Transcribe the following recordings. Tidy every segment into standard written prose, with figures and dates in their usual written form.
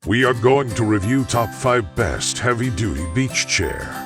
we are going to review top 5 best heavy-duty beach chair.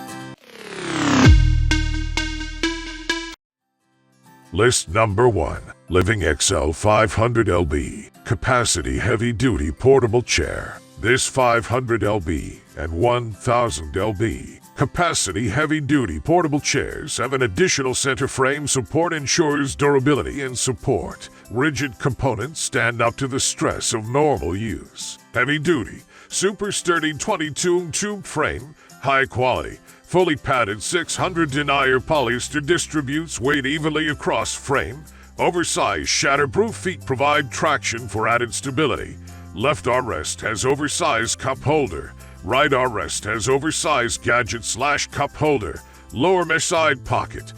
List number 1. LIVINGXL 500 lb Capacity Heavy-Duty Portable Chair. This 500 lb and 1000 lb capacity heavy-duty portable chairs have an additional center frame support ensures durability and support. Rigid components stand up to the stress of normal use. Heavy-duty, super sturdy 22 tube frame, high quality, fully padded 600 denier polyester distributes weight evenly across frame. Oversized shatterproof feet provide traction for added stability. Left armrest has oversized cup holder. Right armrest has oversized gadget/cup holder. Lower mesh side pocket.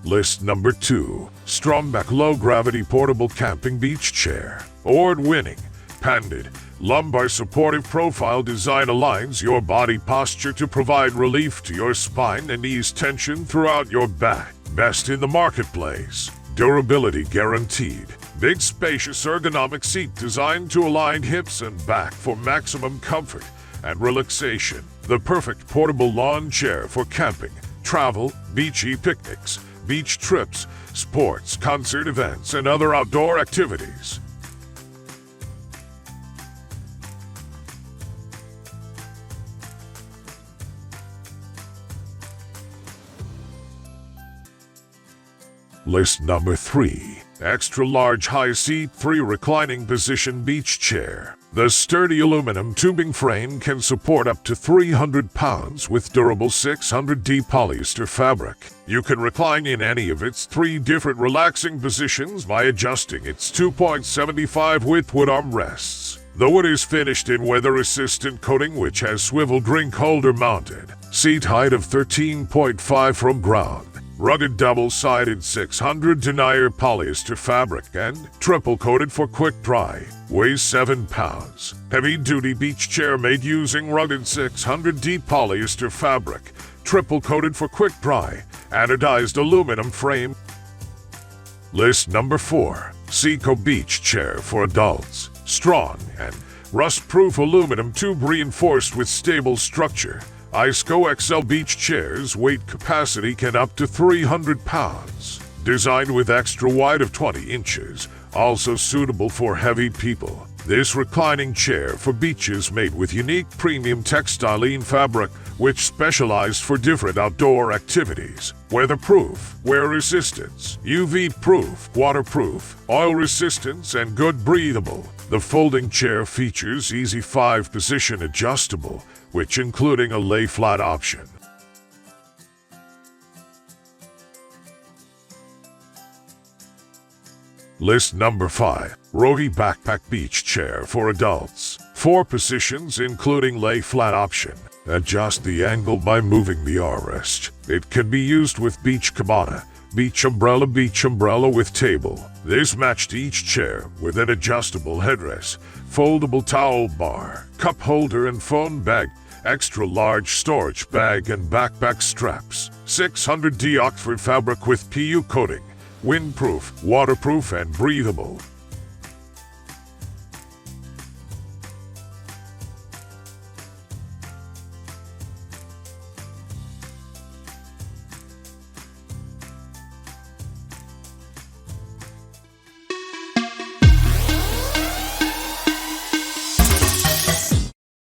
List number 2. STRONGBACK Low-Gravity Portable Camping Beach Chair. Award-winning, patented, lumbar supportive profile design aligns your body posture to provide relief to your spine and ease tension throughout your back. Best in the marketplace. Durability guaranteed. Big spacious ergonomic seat designed to align hips and back for maximum comfort and relaxation. The perfect portable lawn chair for camping, travel, beachy picnics, beach trips, sports, concert events, and other outdoor activities. List number 3. Extra large high seat 3 reclining position beach chair. The sturdy aluminum tubing frame can support up to 300 pounds with durable 600D polyester fabric. You can recline in any of its 3 different relaxing positions by adjusting its 2.75 width wood armrests. The wood is finished in weather-resistant coating which has swivel drink holder mounted. Seat height of 13.5 from ground. Rugged double-sided 600 denier polyester fabric and triple-coated for quick dry. Weighs 7 pounds. Heavy-duty beach chair made using rugged 600D polyester fabric. Triple-coated for quick dry. Anodized aluminum frame. List number 4. CECO Beach Chair for Adults. Strong and rust-proof aluminum tube reinforced with stable structure. STRONGBACK XL beach chairs weight capacity can up to 300 pounds. Designed with extra wide of 20 inches, also suitable for heavy people. This reclining chair for beaches made with unique premium textiline fabric which specialized for different outdoor activities. Weatherproof, wear resistance, UV-proof, waterproof, oil resistance, and good breathable. The folding chair features easy 5-position adjustable, which including a lay flat option. List number 5. ROWHY Backpack Beach Chair for Adults. 4 positions including lay flat option. Adjust the angle by moving the armrest. It can be used with beach cabana, beach umbrella with table. This matched each chair with an adjustable headrest, foldable towel bar, cup holder and phone bag, extra large storage bag and backpack straps. 600D Oxford fabric with PU coating. Windproof, waterproof, and breathable.